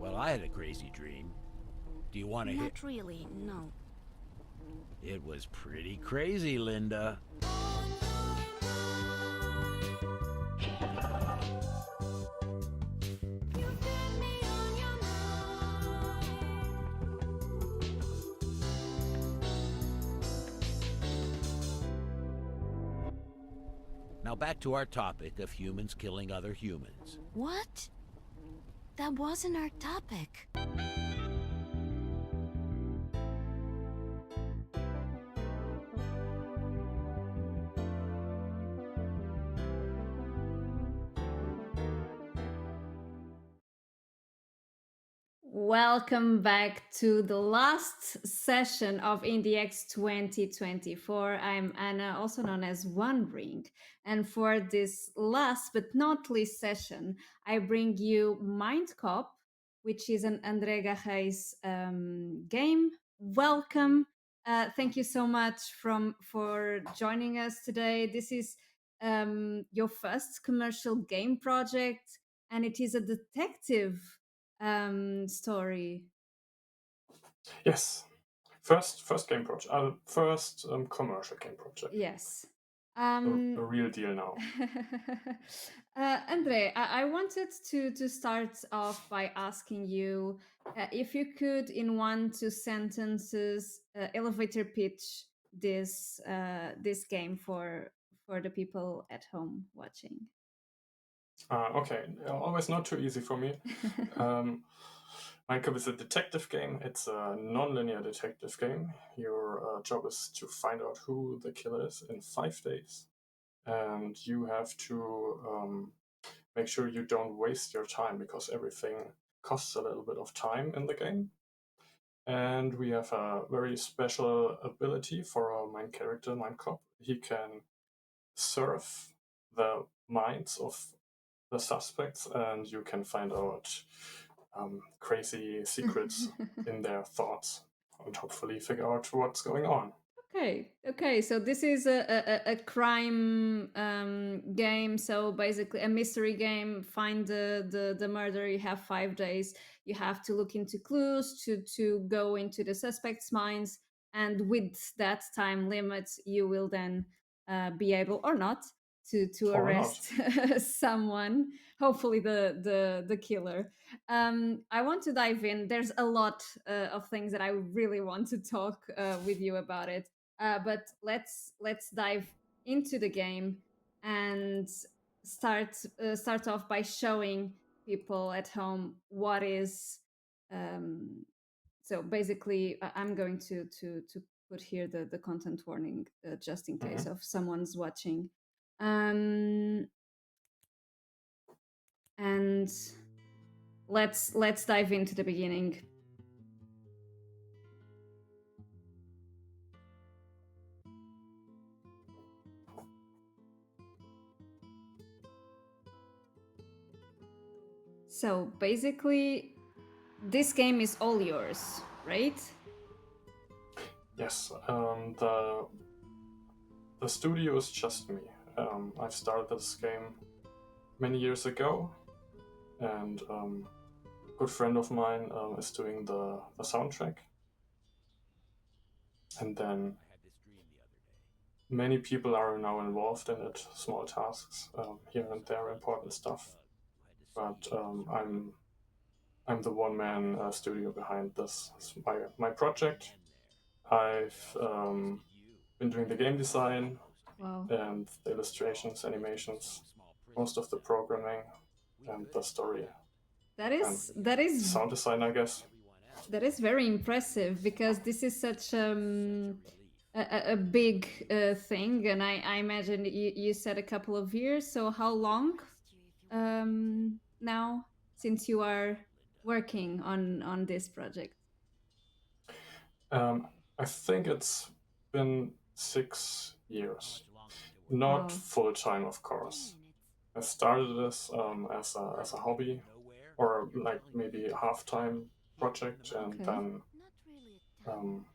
Well, I had a crazy dream. Do you want to hear? Not really, no. It was pretty crazy, Linda. Now back to our topic of humans killing other humans. What? That wasn't our topic. Welcome back to the last session of IndieX 2024. I'm Anna, also known as One Ring. And for this last but not least session, I bring you Mindcop, which is an André Gareis game. Welcome. Thank you so much for joining us today. This is your first commercial game project, and it is a detective story. Yes, first game project, first commercial game project. Yes. A real deal now. Andre, I wanted to start off by asking you if you could, in 1-2 sentences, elevator pitch this game for the people at home watching. Okay, always not too easy for me. Mindcop is a detective game. It's a non-linear detective game. Your job is to find out who the killer is in 5 days. And you have to make sure you don't waste your time, because everything costs a little bit of time in the game. And we have a very special ability for our main character, Mindcop. He can surf the minds of the suspects, and you can find out crazy secrets in their thoughts, and hopefully figure out what's going on. Okay. So this is a crime game. So basically, a mystery game. Find the murderer. You have 5 days. You have to look into clues to go into the suspects' minds, and with that time limit, you will then be able or not to arrest someone. Hopefully, the killer. I want to dive in. There's a lot of things that I really want to talk with you about it. But let's dive into the game and start off by showing people at home what is. So basically, I'm going to put here the content warning just in case of someone's watching. And let's dive into the beginning. So basically, this game is all yours, right? Yes, the studio is just me. I've started this game many years ago, and a good friend of mine is doing the soundtrack. And then many people are now involved in it, small tasks here and there, important stuff. But I'm the one-man studio behind this. It's my project. I've been doing the game design. Wow. And the illustrations, animations, most of the programming, and the story. That is sound design, I guess. That is very impressive because this is such a big thing, and I imagine you said a couple of years. So how long now since you are working on this project? I think it's been 6 years. Not Wow. full time, of course. I started this as a hobby, or like maybe a half time project, and Okay. then um,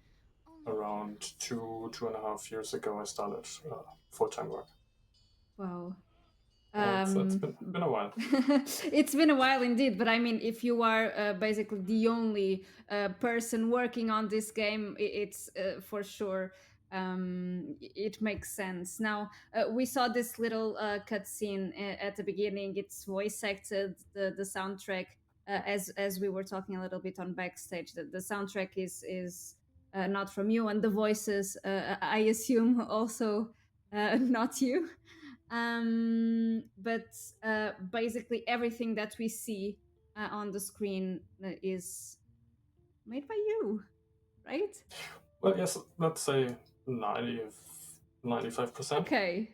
around 2.5 years ago, I started full time work. Wow. It's been a while. It's been a while indeed, but I mean, if you are basically the only person working on this game, it's for sure it makes sense. Now, we saw this little cutscene at the beginning. It's voice acted. The soundtrack, as we were talking a little bit on backstage, the soundtrack is not from you, and the voices, I assume, also not you. But basically everything that we see on the screen is made by you, right? Well, yes, let's say 95%. Okay.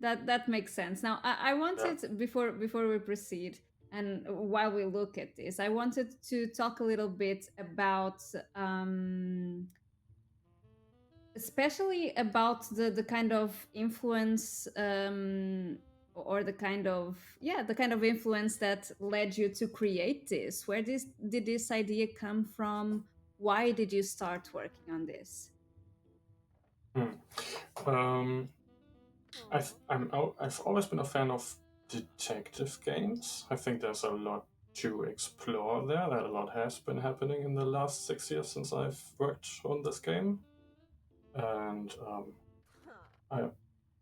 That makes sense. Now I Yeah. wanted, before we proceed and while we look at this, I wanted to talk a little bit about especially about the kind of influence or the kind of, yeah, the kind of influence that led you to create this. Where did this idea come from? Why did you start working on this? Hmm. Um, I've always been a fan of detective games. I think there's a lot to explore there. That a lot has been happening in the last 6 years since I've worked on this game, and I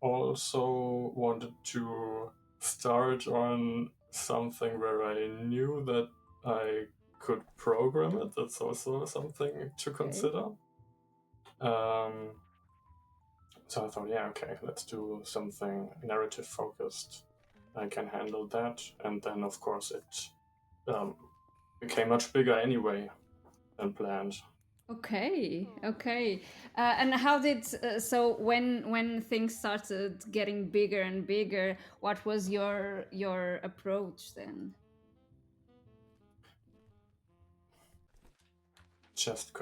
also wanted to start on something where I knew that I could program it. That's also something to Okay. consider. Um, so I thought, yeah, okay, let's do something narrative focused. I can handle that. And then, of course, it became much bigger anyway than planned. Okay. And how did so when things started getting bigger and bigger, what was your approach then? Just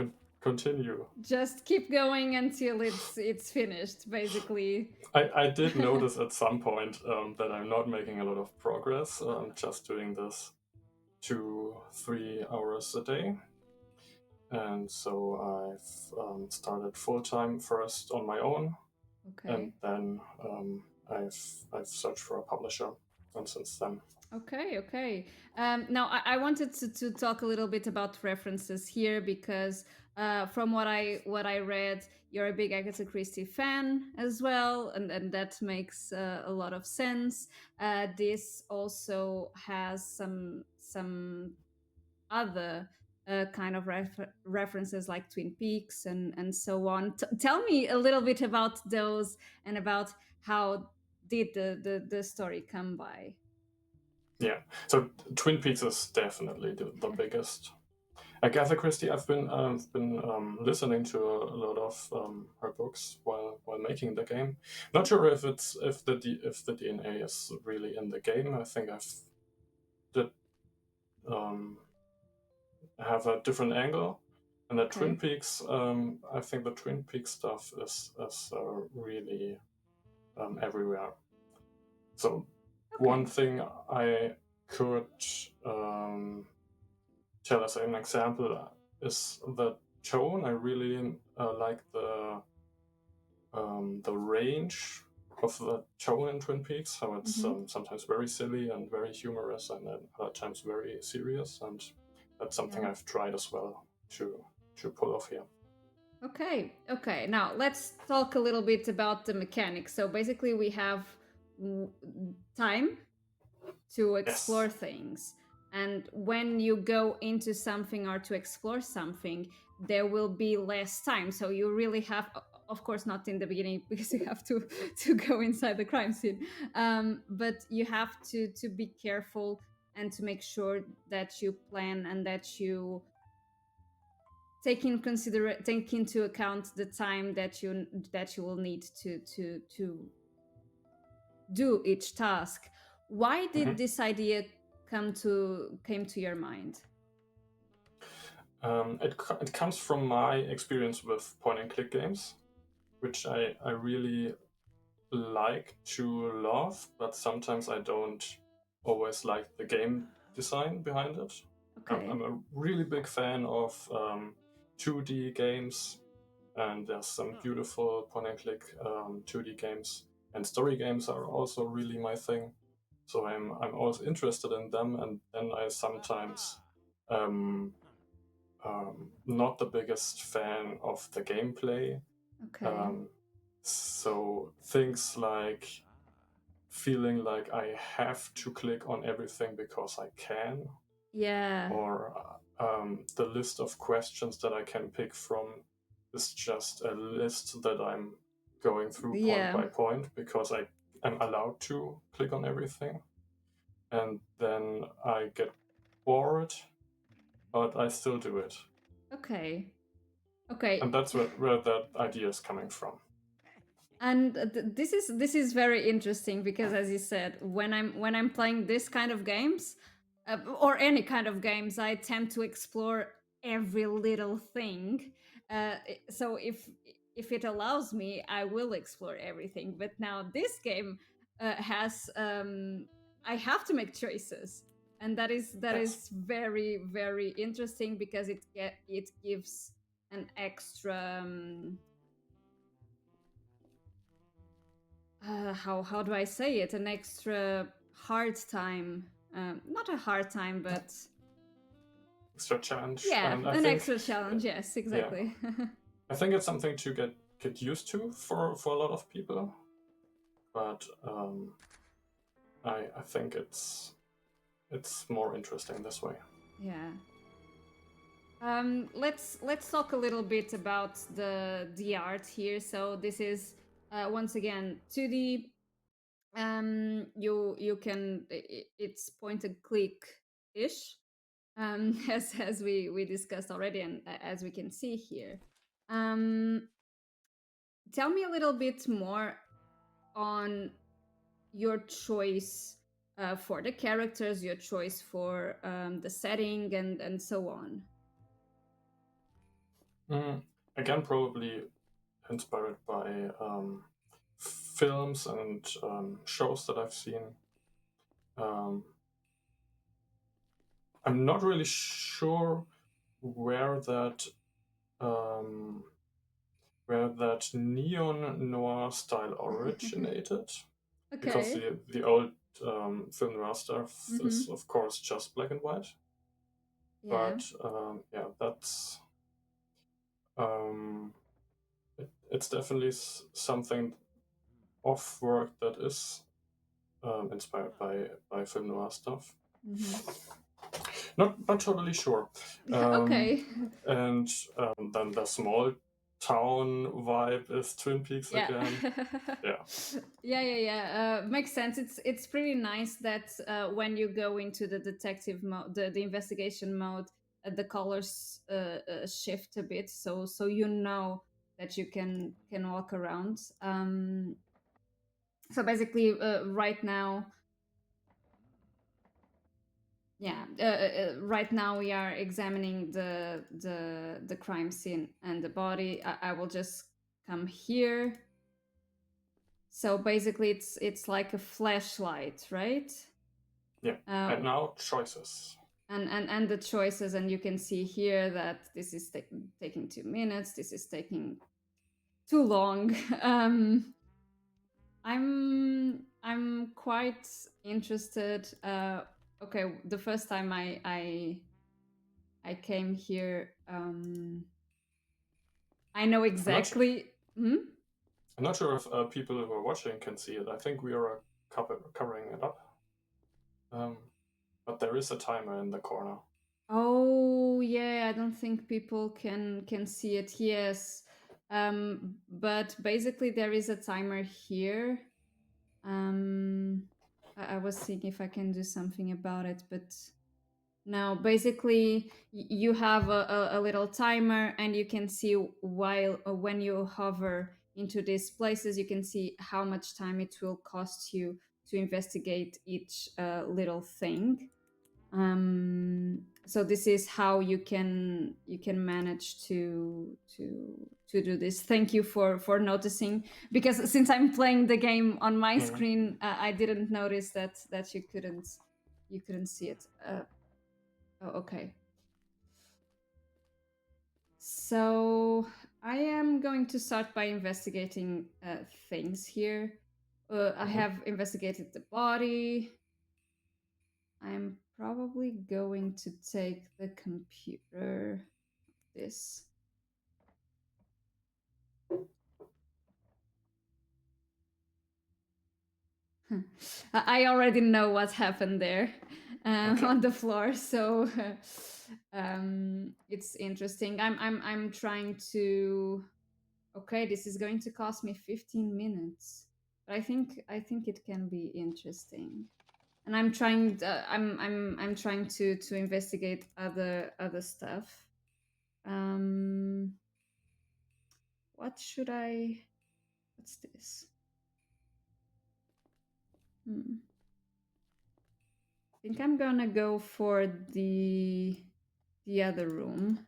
continue. Just keep going until it's finished, basically. I did notice at some point that I'm not making a lot of progress. Just doing this 2-3 hours a day. And so I've started full time first on my own, and Okay. then I've searched for a publisher, and since then. Okay. Now I wanted to talk a little bit about references here because from what I read, you're a big Agatha Christie fan as well, and that makes a lot of sense. This also has some other kind of references like Twin Peaks and so on. Tell me a little bit about those and about how did the story come by. Yeah, so Twin Peaks is definitely the biggest. Agatha Christie, I've been listening to a lot of her books while making the game. Not sure if the DNA is really in the game. I think I've did um, have a different angle. And the Twin Okay. Peaks, I think the Twin Peaks stuff is really everywhere. So Okay. one thing I could tell as an example is the tone. I really like the range of the tone in Twin Peaks. How it's sometimes very silly and very humorous, and then other times very serious. And that's something Yeah. I've tried as well to pull off here. Okay. Now let's talk a little bit about the mechanics. So basically, we have time to Yes. explore things. And when you go into something or to explore something, there will be less time. So you really have, of course, not in the beginning because you have to go inside the crime scene, but you have to be careful and to make sure that you plan and that you take into account the time that you will need to do each task. Why did this idea came to your mind? It comes from my experience with point and click games, which I really like to love, but sometimes I don't always like the game design behind it. Okay. I'm a really big fan of 2D games, and there's some beautiful point and click 2D games, and story games are also really my thing. So I'm always interested in them, and then I sometimes not the biggest fan of the gameplay. Okay. So things like feeling like I have to click on everything because I can, Yeah. or the list of questions that I can pick from is just a list that I'm going through point by point because I am allowed to click on everything. And then I get bored, but I still do it. Okay. Okay. And that's where that idea is coming from. And this is very interesting because, as you said, when I'm playing this kind of games, or any kind of games, I tend to explore every little thing. So if it allows me, I will explore everything. But now this game has I have to make choices, and that is very, very interesting because it gives an extra. How do I say it? An extra hard time. Not a hard time, but extra challenge. yeah, and an extra challenge. Yes, exactly. Yeah. I think it's something to get used to for a lot of people, but I think it's more interesting this way. Yeah. Let's talk a little bit about the art here. So this is once again 2D. You can it's point and click ish, as we discussed already, and as we can see here. Tell me a little bit more on your choice for the characters, your choice for the setting, and so on. Again, probably inspired by films and shows that I've seen. I'm not really sure where that neon noir style originated. Okay. Because the old film noir stuff is of course just black and white. Yeah. But yeah, that's it's definitely something of work that is inspired by film noir stuff. Not totally sure. Okay. And then the small town vibe is Twin Peaks again. Yeah. Makes sense. It's pretty nice that when you go into the detective mode, the investigation mode, the colors shift a bit, so you know that you can walk around. So basically, right now, right now we are examining the crime scene and the body. I will just come here. So basically, it's like a flashlight, right? Yeah. And now choices. And the choices, and you can see here that this is taking 2 minutes. This is taking too long. I'm quite interested. Okay, the first time I came here, I know exactly. I'm not sure if people who are watching can see it. I think we are covering it up. But there is a timer in the corner. Oh yeah, I don't think people can see it. Yes, but basically there is a timer here. I was thinking if I can do something about it, but Now, basically, you have a little timer, and you can see while when you hover into these places, you can see how much time it will cost you to investigate each little thing. So this is how you can manage to do this. Thank you for noticing, because since I'm playing the game on my screen, I didn't notice that you couldn't see it. Oh, okay. So I am going to start by investigating things here. I have investigated the body. I'm probably going to take the computer. This. I already know what happened there on the floor, so it's interesting. I'm trying to. Okay, this is going to cost me 15 minutes, but I think it can be interesting. And I'm trying. I'm trying to investigate other stuff. What should I? What's this? I think I'm gonna go for the other room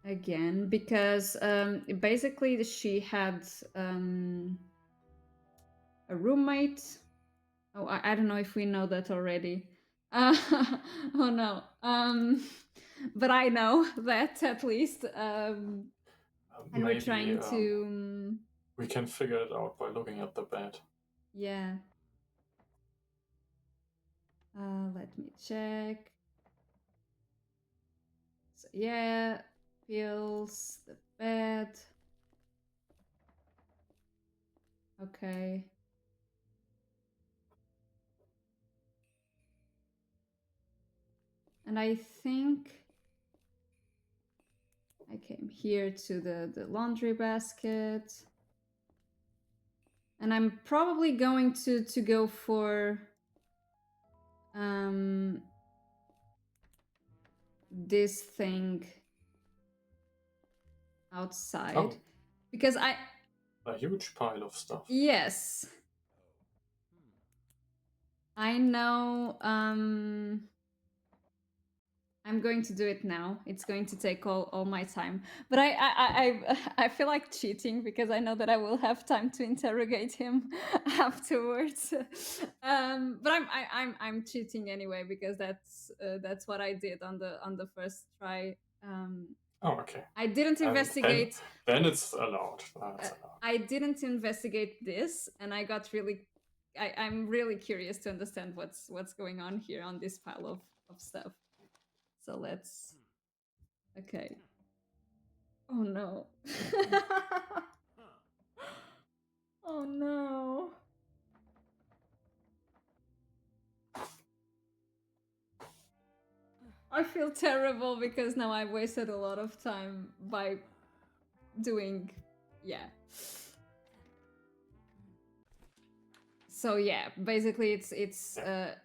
again, because basically she had a roommate. Oh, I don't know if we know that already. Oh no. But I know that at least. And Maybe, we're trying to. We can figure it out by looking at the bed. Yeah. Let me check. So, yeah, pills, the bed. Okay. And I think I came here to the laundry basket. And I'm probably going to go for this thing outside. Because a huge pile of stuff. Yes. I know. I'm going to do it now. It's going to take all my time, but I feel like cheating, because I know that I will have time to interrogate him afterwards. But I'm cheating anyway, because that's what I did on the first try. Okay. I didn't investigate. Then it's allowed. I didn't investigate this, and I got really. I'm really curious to understand what's going on here on this pile of stuff. So let's. Okay. Oh no. Oh no. I feel terrible, because now I wasted a lot of time by doing. Yeah. So yeah, basically it's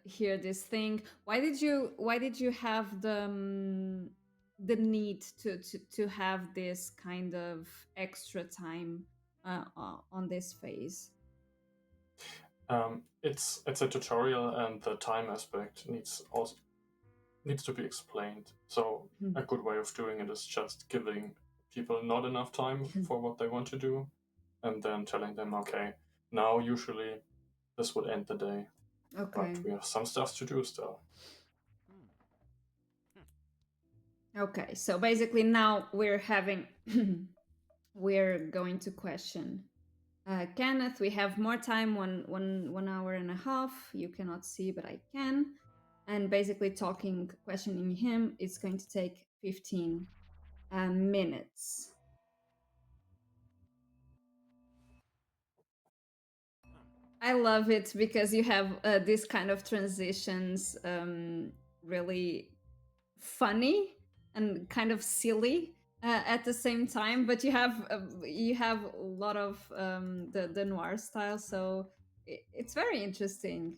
here this thing. Why did you have the need to have this kind of extra time on this phase? It's a tutorial, and the time aspect needs to be explained. So a good way of doing it is just giving people not enough time for what they want to do, and then telling them, okay, now usually this would end the day. Okay. But we have some stuff to do still. Okay, so basically now we're going to question Kenneth. We have more time, 1 hour and a half. You cannot see, but I can. And basically questioning him is going to take 15 minutes. I love it, because you have these kind of transitions, really funny and kind of silly at the same time, but you have a lot of the noir style, so it's very interesting.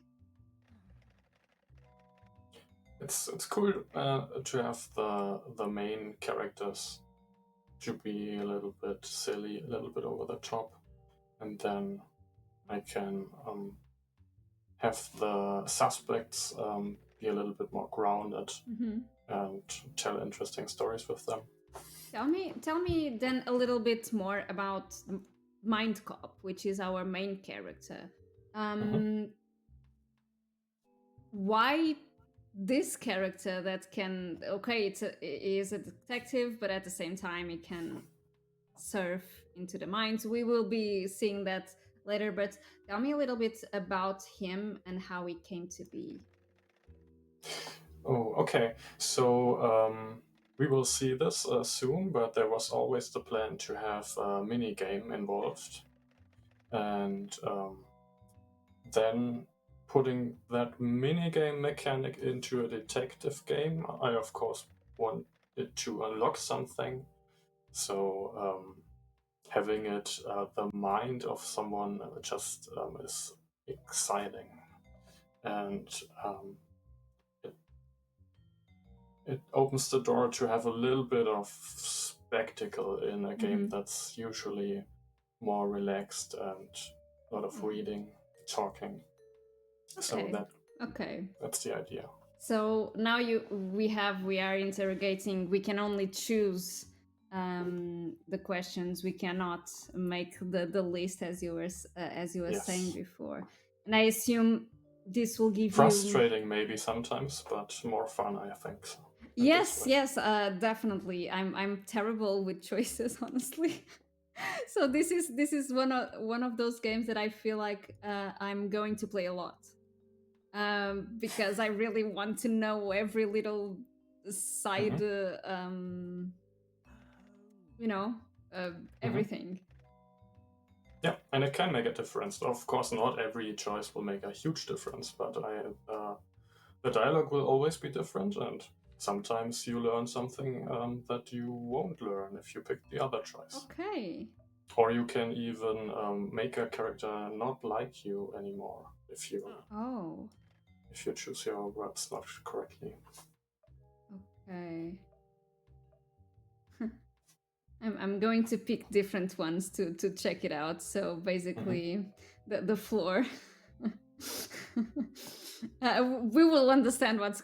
it's cool to have the main characters to be a little bit silly, a little bit over the top, and then I can have the suspects be a little bit more grounded and tell interesting stories with them. Tell me then a little bit more about Mindcop, which is our main character. Why this character that can he is a detective, but at the same time he can surf into the minds. We will be seeing that later, but tell me a little bit about him and how he came to be. Oh, okay. So we will see this soon, but there was always the plan to have a mini game involved, and then putting that mini game mechanic into a detective game. I of course want it to unlock something. So having it the mind of someone just is exciting, and it opens the door to have a little bit of spectacle in a game that's usually more relaxed and a lot of reading, talking. Okay. So Okay. that's the idea. So now we are interrogating. We can only choose the questions. We cannot make the list as you were Yes. saying before. And I assume this will give Frustrating maybe sometimes, but more fun, I think. So, yes, definitely. I'm terrible with choices, honestly. So this is one of those games that I feel like I'm going to play a lot. Because I really want to know every little side, everything. Yeah, and it can make a difference. Of course, not every choice will make a huge difference, but the dialogue will always be different, and sometimes you learn something that you won't learn if you pick the other choice. Okay. Or you can even make a character not like you anymore if you choose your words not correctly. Okay. I'm going to pick different ones to check it out. So basically, the floor. We will understand what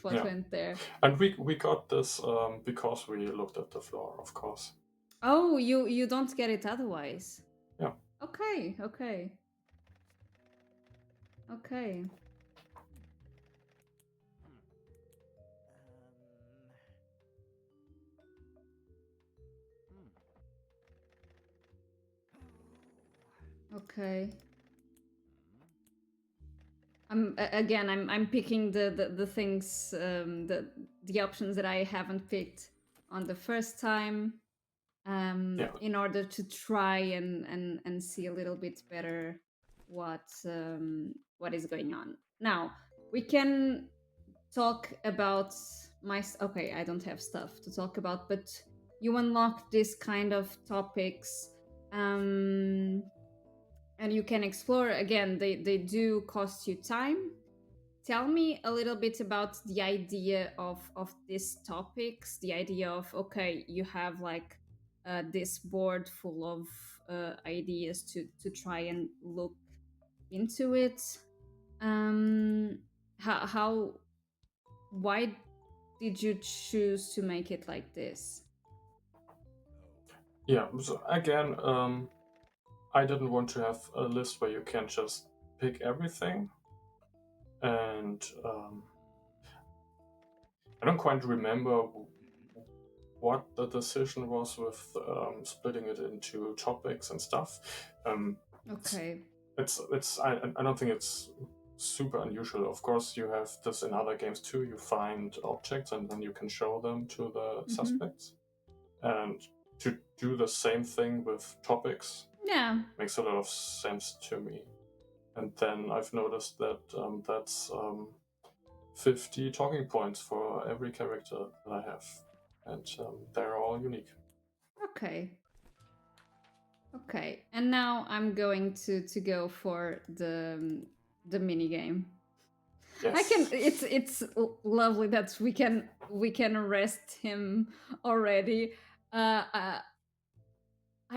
went there. And we got this because we looked at the floor, of course. Oh, you don't get it otherwise. Yeah. Okay. Okay. I'm picking the things, the options that I haven't picked on the first time, in order to try and see a little bit better what is going on. Now we can talk about okay, I don't have stuff to talk about, but you unlock this kind of topics, and you can explore. Again, they do cost you time. Tell me a little bit about the idea of these topics, the idea of, okay, you have like this board full of ideas to try and look into it. How why did you choose to make it like this? Yeah, so again, I didn't want to have a list where you can just pick everything, and I don't quite remember what the decision was with splitting it into topics and stuff. Okay. I don't think it's super unusual. Of course, you have this in other games too. You find objects and then you can show them to the suspects. And to do the same thing with topics makes a lot of sense to me. And then I've noticed that that's 50 talking points for every character that I have. And they're all unique. Okay, and now I'm going to go for the mini game. Yes. It's lovely that we can arrest him already. I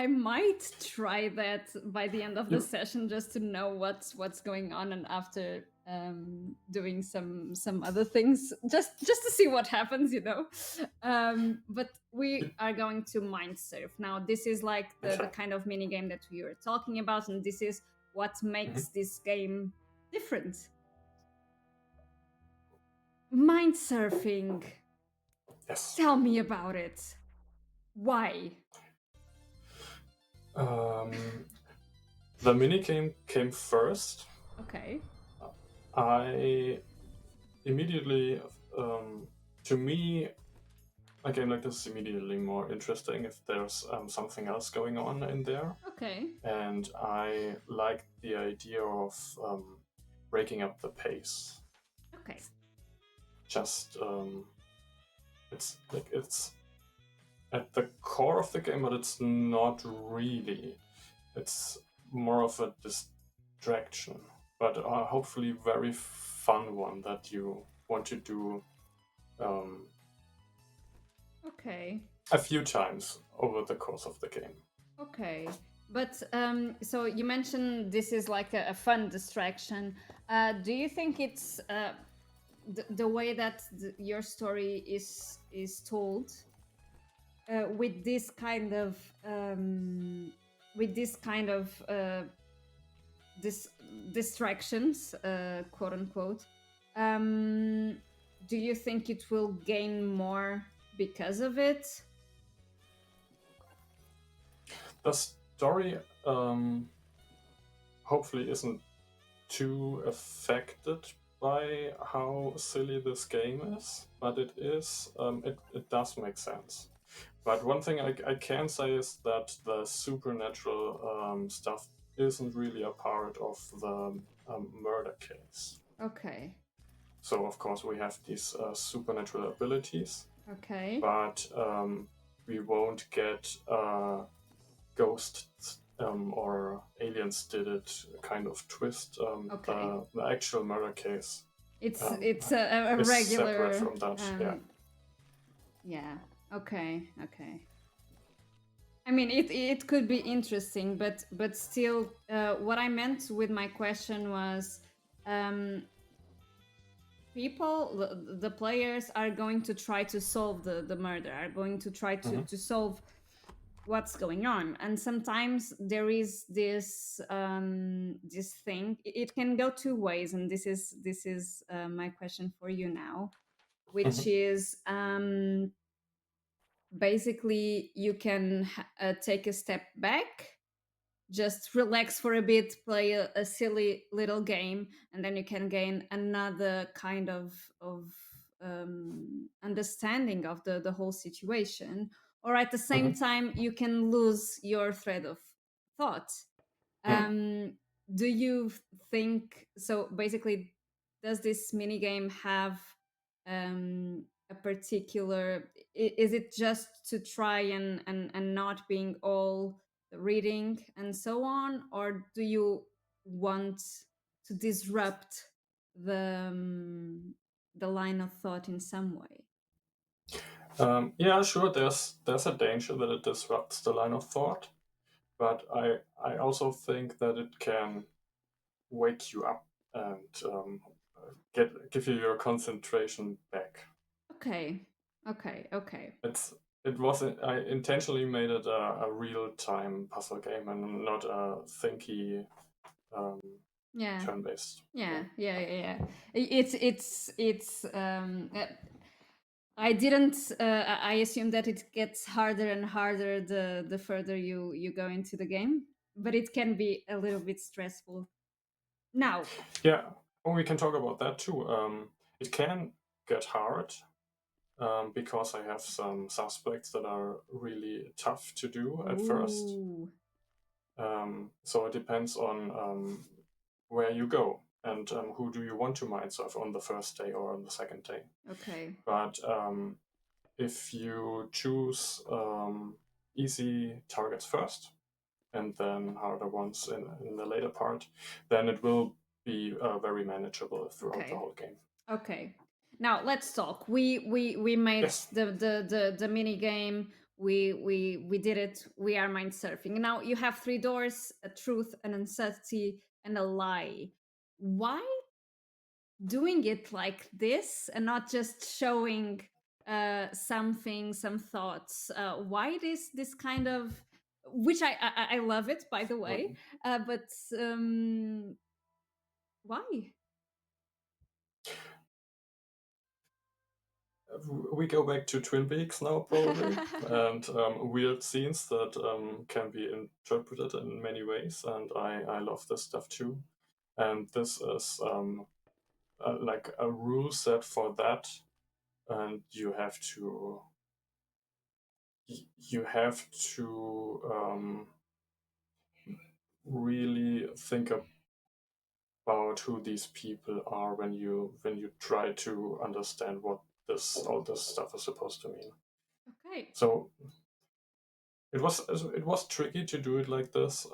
might try that by the end of the You, session just to know what's going on, and after doing some other things just to see what happens, you know. But we you, are going to mind surf now. This is like the okay. kind of mini game that we were talking about, and this is what makes Mhm. this game different. Mind surfing. Yes. Tell me about it. Why? Um, the minigame came first. Okay. I immediately, to me, a game like this is immediately more interesting if there's something else going on in there. Okay. And I like the idea of breaking up the pace. Okay. Just it's at the core of the game, but it's not really. It's more of a distraction, but hopefully very fun one that you want to do um, Okay. a few times over the course of the game. Okay. But so you mentioned this is like a fun distraction. Do you think it's the way that your story is told with this kind of with this kind of dis- distractions, quote unquote? Um, do you think it will gain more because of it? The story hopefully isn't too affected by how silly this game is, but it is. It does make sense. But one thing I can say is that the supernatural stuff isn't really a part of the murder case. Okay. So of course we have these supernatural abilities, Okay. but we won't get ghosts or aliens did it kind of twist. Okay. The actual murder case It's a is separate regular from that. Yeah. yeah. Okay. Okay. I mean, it could be interesting, but still, what I meant with my question was, um, people, the players are going to try to solve the murder, are going to try Mhm. to solve what's going on, and sometimes there is this thing. It can go two ways, and this is my question for you now, which Mhm. is basically you can take a step back, just relax for a bit, play a silly little game, and then you can gain another kind of understanding of the whole situation. Or at the same Mhm. time, you can lose your thread of thought. Mm. Um, do you think so? Basically, does this mini game have a particular? Is it just to try and not being all reading and so on, or do you want to disrupt the line of thought in some way? Yeah, sure. There's a danger that it disrupts the line of thought, but I also think that it can wake you up and give you your concentration back. Okay, okay, okay. It's it wasn't I intentionally made it a real time puzzle game and not a thinky um, Yeah. turn based Yeah, game. yeah, yeah, yeah. It's I didn't I assume that it gets harder and harder the further you go into the game, but it can be a little bit stressful. Now, Yeah, oh, we can talk about that too. It can get hard because I have some suspects that are really tough to do at first. ooh, So it depends on where you go and who do you want to mind surf on the first day or on the second day. okay. But if you choose easy targets first and then harder ones in the later part, then it will be very manageable throughout Okay. the whole game. Okay. Now let's talk. We made Yes. the mini game. We did it. We are mind surfing. Now you have 3 doors: a truth, an uncertainty, and a lie. Why doing it like this and not just showing something, some thoughts? Why this kind of, which I love it, by the way, but why? We go back to Twin Peaks now, probably, and weird scenes that can be interpreted in many ways, and I love this stuff too. And this is like a rule set for that, and you have to really think about who these people are when you try to understand what all this stuff is supposed to mean. Okay. So it was tricky to do it like this.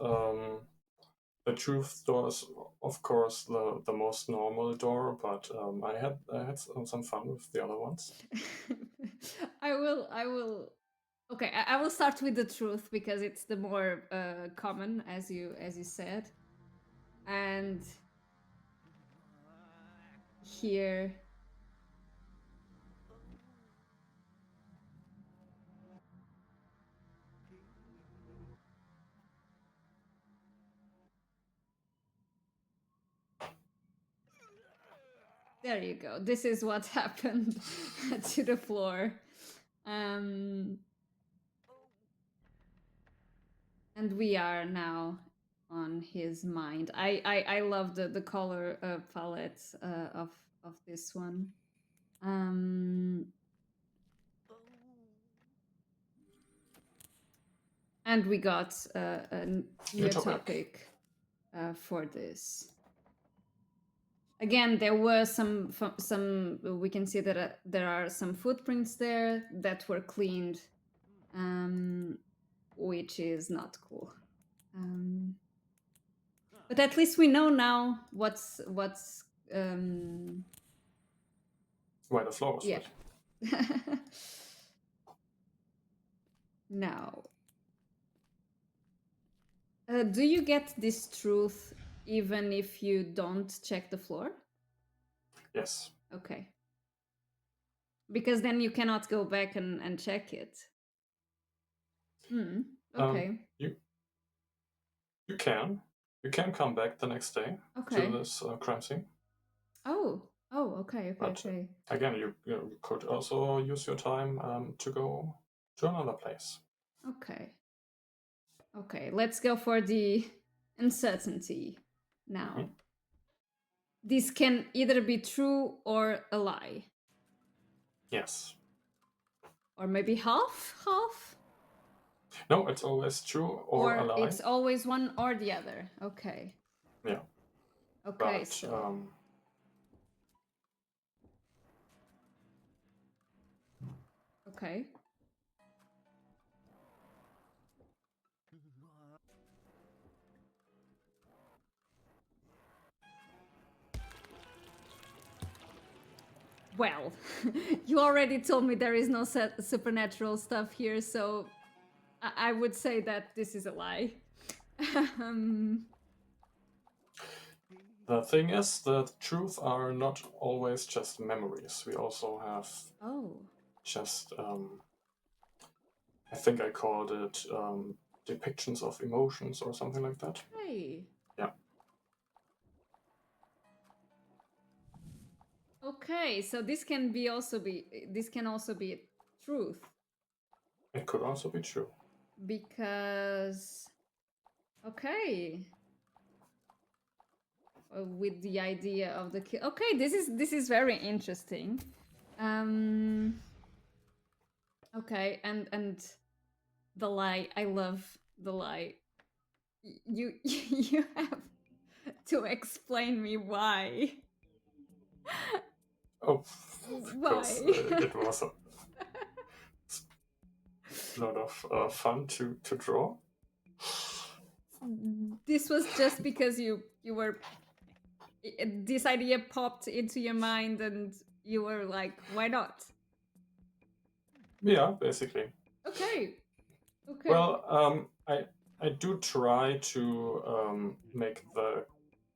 The truth door is, of course, the most normal door, but I had some fun with the other ones. I will. Okay, I will start with the truth because it's the more common, as you said, and here. There you go. This is what happened to the floor. And we are now on his mind. I love the color palette of this one. And we got a new topic for this. Again, there were some. We can see that there are some footprints there that were cleaned, which is not cool. But at least we know now what's why the floor was wet. Now, do you get this truth even if you don't check the floor? Yes. Okay. Because then you cannot go back and check it. Okay. You can come back the next day to this crime scene. Oh, okay. But again, you could also use your time to go to another place. Okay, let's go for the uncertainty now. This can either be true or a lie. Yes. Or maybe half? No, it's always true or a lie. It's always one or the other. Okay. Yeah. Okay, but, so... Okay. Well, you already told me there is no supernatural stuff here, so I would say that this is a lie. The thing is that truth are not always just memories. We also have just, I think I called it depictions of emotions or something like that. Hey. Yeah. Okay, so this can also be truth. It could also be true. Because with the idea of the kill. Okay, this is very interesting. Okay, and the lie. I love the lie. You you have to explain me why. Oh, why? It was a lot of fun to draw. This was just because you were this idea popped into your mind and you were like, why not? Yeah, basically. Okay. Okay. Well, I do try to make the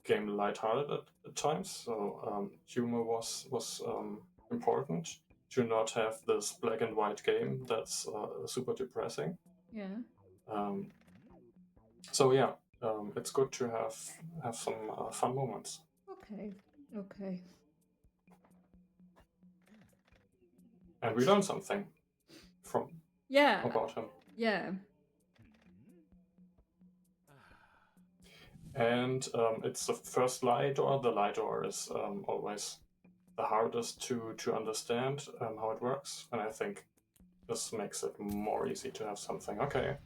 game lighthearted at times, so humor was important to not have this black and white game that's super depressing. Yeah. Um, so yeah, it's good to have some fun moments. Okay. Okay. And we learned something from Yeah. about him. Yeah. And it's the first lie door. The lie door is always the hardest to understand how it works, and I think this makes it more easy to have something. Okay,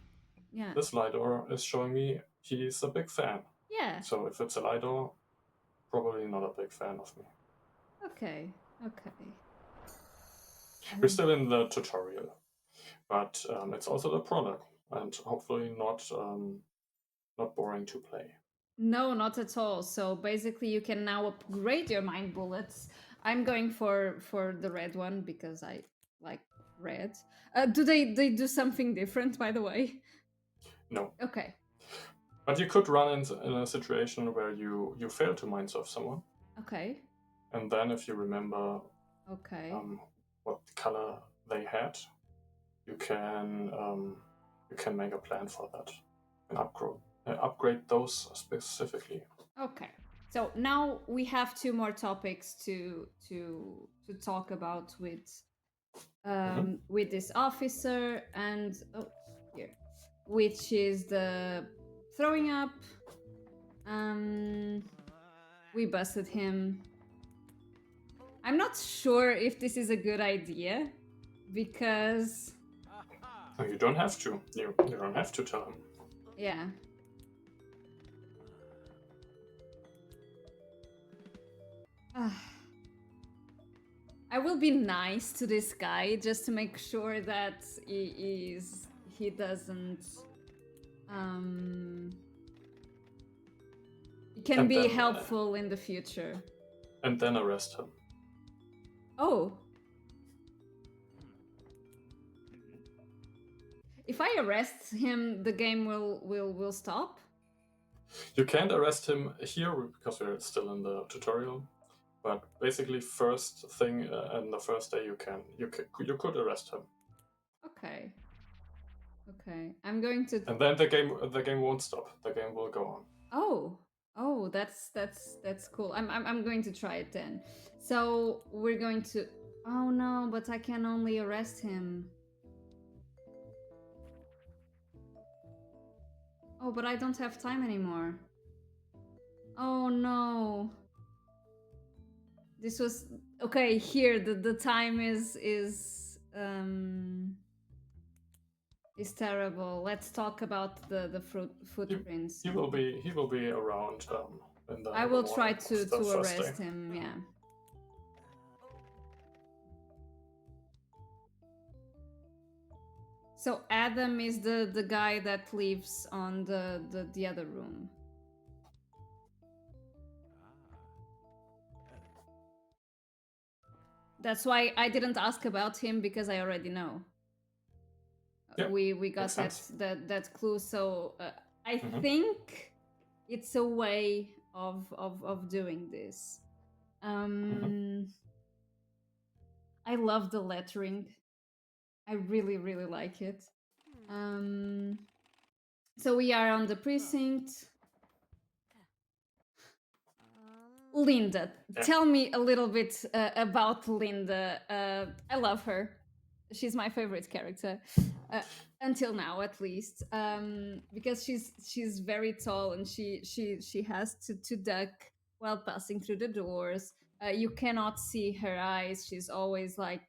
Yeah. this lie door is showing me he's a big fan. Yeah. So if it's a lie door, probably not a big fan of me. Okay. Okay. We're still in the tutorial, but it's also the product, and hopefully not boring to play. No, not at all. So basically, you can now upgrade your mind bullets. I'm going for the red one because I like red. Do they do something different, by the way? No, Okay. but you could run in a situation where you fail to mind surf someone, Okay. and then if you remember Okay. what color they had, you can make a plan for that and upgrade those specifically. Okay. So now we have two more topics to talk about with this officer and here, which is the throwing up. We busted him. I'm not sure if this is a good idea because No, you don't have to. You don't have to tell him. yeah. I will be nice to this guy just to make sure that he doesn't he can And be then, helpful in the future. And then arrest him. Oh. If I arrest him, the game will stop? You can't arrest him here because we're still in the tutorial. But basically, first thing and the first day you could arrest him. Okay. Okay. I'm going to And then the game won't stop. The game will go on. Oh, that's cool. I'm going to try it then. So we're going to. Oh no, but I can only arrest him. Oh, but I don't have time anymore. Oh no. This was okay. Here, the time is terrible. Let's talk about the footprints. He will be around in the. I in will the try morning of the to first arrest day. him. Yeah. So Adam is the guy that lives on the other room. That's why I didn't ask about him because I already know. Yeah, We got that clue. So I think it's a way of doing this. I love the lettering. I really like it. So we are on the precinct. Linda, tell me a little bit about Linda. I love her. She's my favorite character until now, at least, because she's very tall and she has to duck while passing through the doors. You cannot see her eyes. She's always like,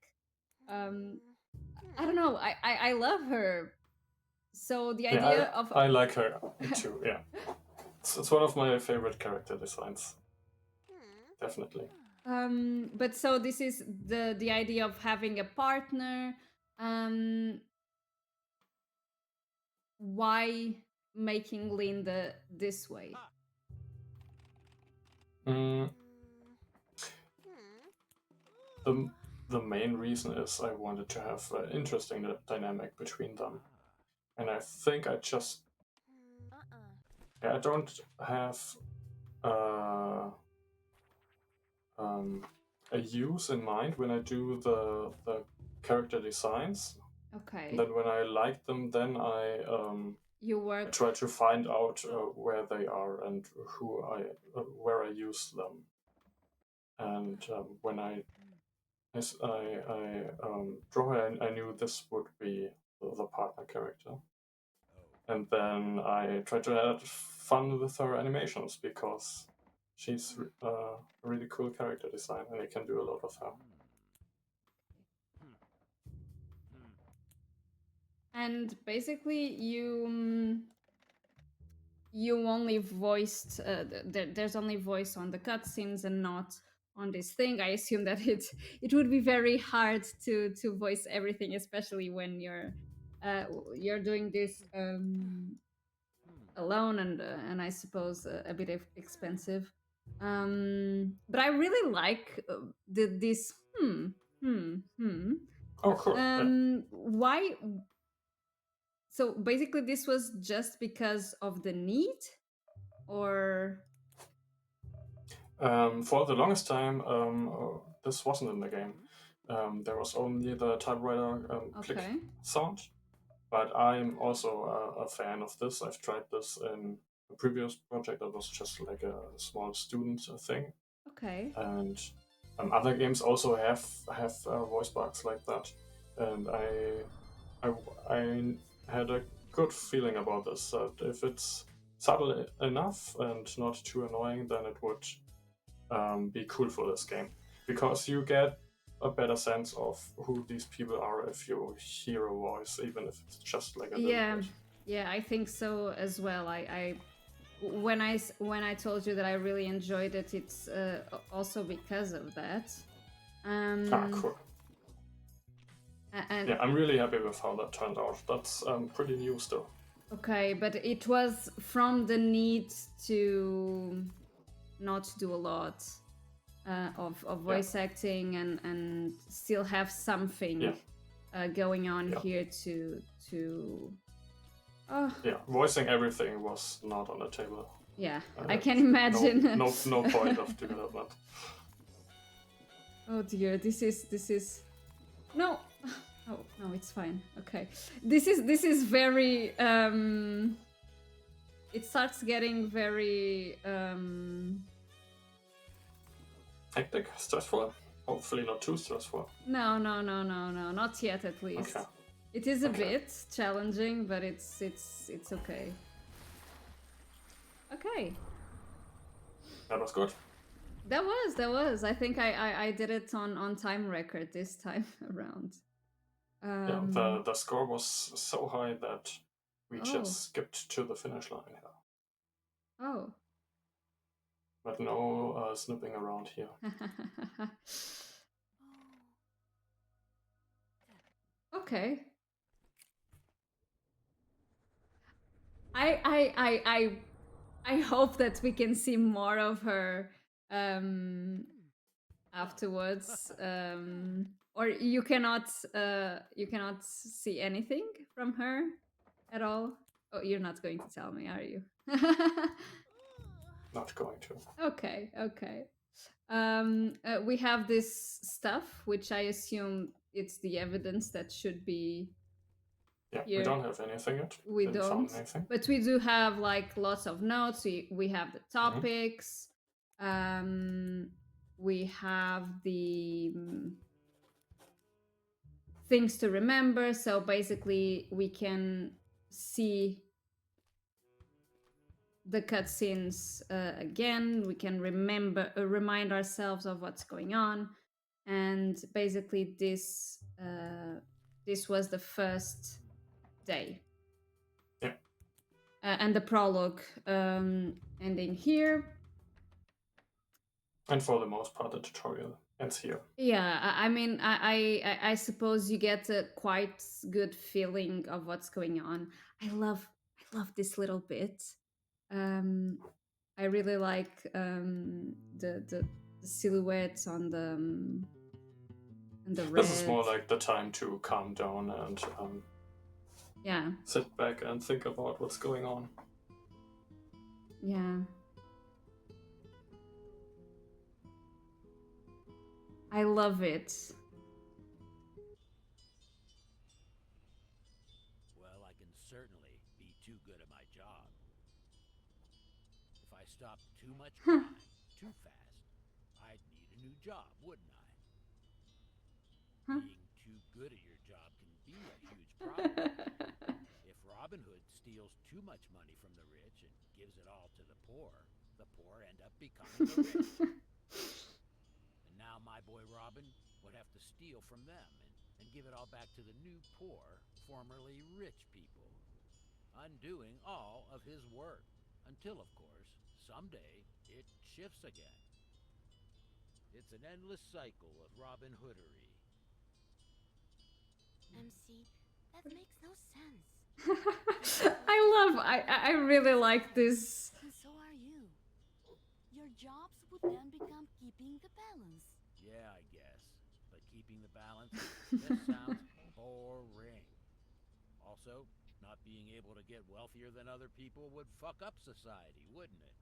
I don't know. I love her. So the idea of I like her too. Yeah, it's one of my favorite character designs. Definitely. But so this is the idea of having a partner. Why making Linda this way? Mm, the main reason is I wanted to have an interesting dynamic between them, and I think I just I don't have uh, a use in mind when I do the character designs. Okay. And then when I like them, then I You I work. try to find out where they are and where I use them. And when I draw her, I knew this would be the partner character. And then I try to add fun with her animations because she's a really cool character design and I can do a lot of her. And basically, you only voiced. There's only voice on the cutscenes and not on this thing. I assume that it would be very hard to voice everything, especially when you're doing this alone, and I suppose a bit expensive. But I really like this. Oh, cool. Why? So basically, this was just because of the need, or For the longest time, this wasn't in the game. There was only the typewriter click okay, sound, but I'm also a fan of this. I've tried this in a previous project that was just like a small student thing, okay, and other games also have voice box like that, and I had a good feeling about this. That if it's subtle enough and not too annoying, then it would be cool for this game because you get a better sense of who these people are if you hear a voice, even if it's just like a little yeah, bit. yeah, I think so as well. I when I told you that I really enjoyed it, it's also because of that. Cool. And Yeah, I'm really happy with how that turned out. That's pretty new still. okay, but it was from the need to not do a lot of voice acting and still have something going on here to oh Yeah, voicing everything was not on the table. yeah, I can imagine. No point of development. Oh dear, this is no. Oh no, it's fine. Okay, this is very it starts getting very Hectic, stressful. Hopefully not too stressful. no, not yet at least. Okay. It is a bit challenging, but it's okay. Okay. That was good. That was. I think I did it on time record this time around. Yeah, the score was so high that we Oh. just skipped to the finish line here. Oh. But no snooping around here. Okay. I hope that we can see more of her afterwards. Or you cannot see anything from her at all. Oh, you're not going to tell me, are you? Not going to. Okay. We have this stuff, which I assume it's the evidence that should be. Yeah, here. we don't have anything yet. We Didn't don't, found anything. but we do have like lots of notes. We have the topics. We have the things to remember. So basically, we can see the cutscenes again. We can remind ourselves of what's going on, and basically this was the first day. Yeah. And the prologue ending here. And for the most part, the tutorial ends here. Yeah, I mean, I suppose you get a quite good feeling of what's going on. I love this little bit. I really like the silhouettes on the This is more red. like the time to calm down and Yeah, sit back and think about what's going on. yeah. I love it. Well, I can certainly be too good at my job. If I stopped too much crime too fast, I'd need a new job, wouldn't I? Huh? Being too good at your job can be a huge problem. If Robin Hood steals too much money from the rich and gives it all to the poor end up becoming the rich. And now my boy Robin would have to steal from them and give it all back to the new poor, formerly rich people, undoing all of his work, until, of course, someday it shifts again. It's an endless cycle of Robin Hoodery. MC, that makes no sense. I really like this. And so are you. Your jobs would then become keeping the balance. Yeah, I guess. But keeping the balance just sounds boring. Also, not being able to get wealthier than other people would fuck up society, wouldn't it?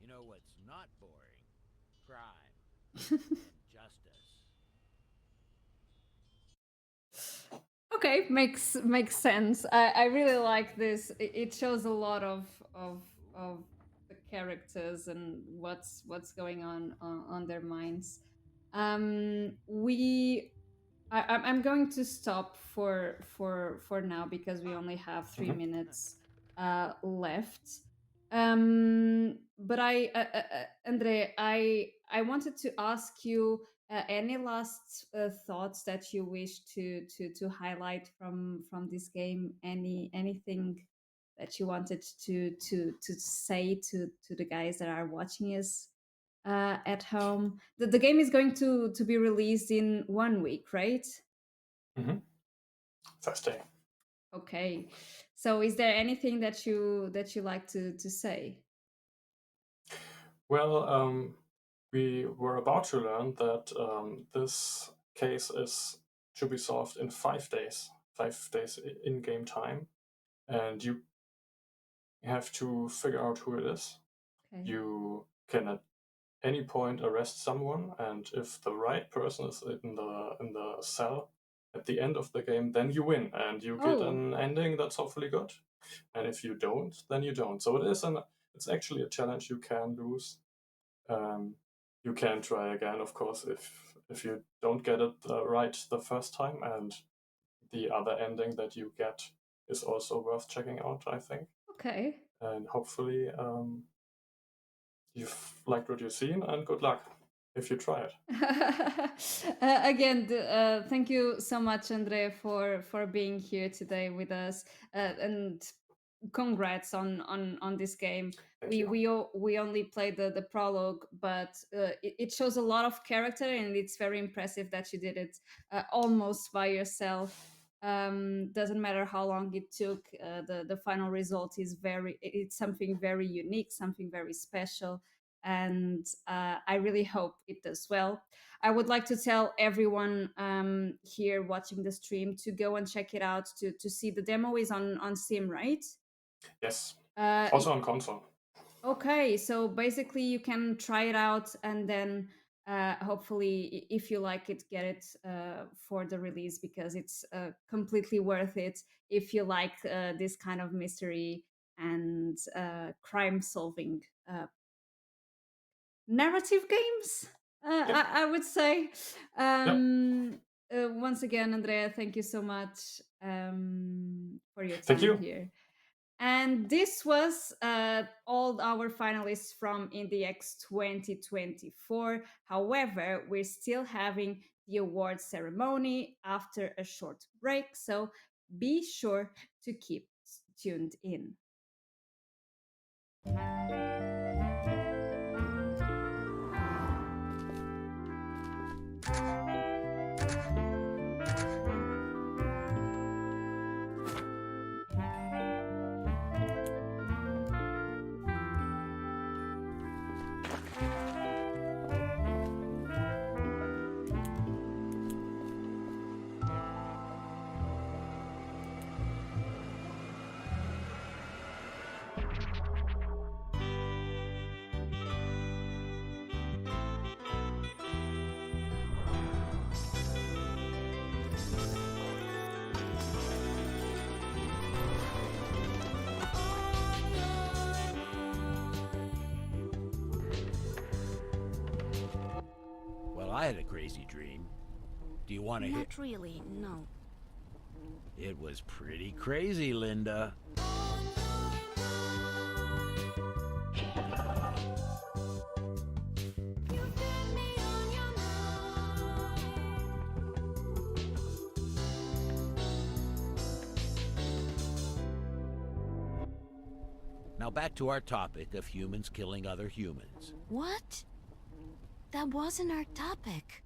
You know what's not boring? Crime and justice. Okay, makes sense. I really like this. It shows a lot of the characters and what's going on their minds. We I'm going to stop for now because we only have 3 minutes left. But Andre, I wanted to ask you any last thoughts that you wish to highlight from this game? Anything that you wanted to say to the guys that are watching us at home? The game is going to be released in 1 week, right? Mm-hmm. Thursday. Okay. So is there anything that you like to say? Well, we were about to learn that this case is to be solved in 5 days, 5 days in-game time, and you have to figure out who it is. Okay. You can at any point arrest someone, and if the right person is in the cell at the end of the game, then you win and you get an ending that's hopefully good. And if you don't, then you don't. So it's actually a challenge. You can lose. You can try again, of course, if you don't get it right the first time, and the other ending that you get is also worth checking out, I think. Okay. And hopefully you've liked what you've seen, and good luck if you try it. Again, thank you so much, Andre, for being here today with us, and congrats on this game. Thank you. We only played the prologue, but it shows a lot of character, and it's very impressive that you did it almost by yourself. Doesn't matter how long it took. The final result is it's something very unique, something very special, and I really hope it does well. I would like to tell everyone here watching the stream to go and check it out. To see the demo is on Steam, right? Yes. Also on console. Okay, so basically you can try it out, and then hopefully, if you like it, get it for the release, because it's completely worth it if you like this kind of mystery and crime solving narrative games. Yep. I would say. Once again, Andrea, thank you so much for your Thank you. time here. And this was all our finalists from IndieX 2024. However, we're still having the award ceremony after a short break, so be sure to keep tuned in. I had a crazy dream. Do you want to hear? Not really, no. It was pretty crazy, Linda. Now back to our topic of humans killing other humans. What? That wasn't our topic.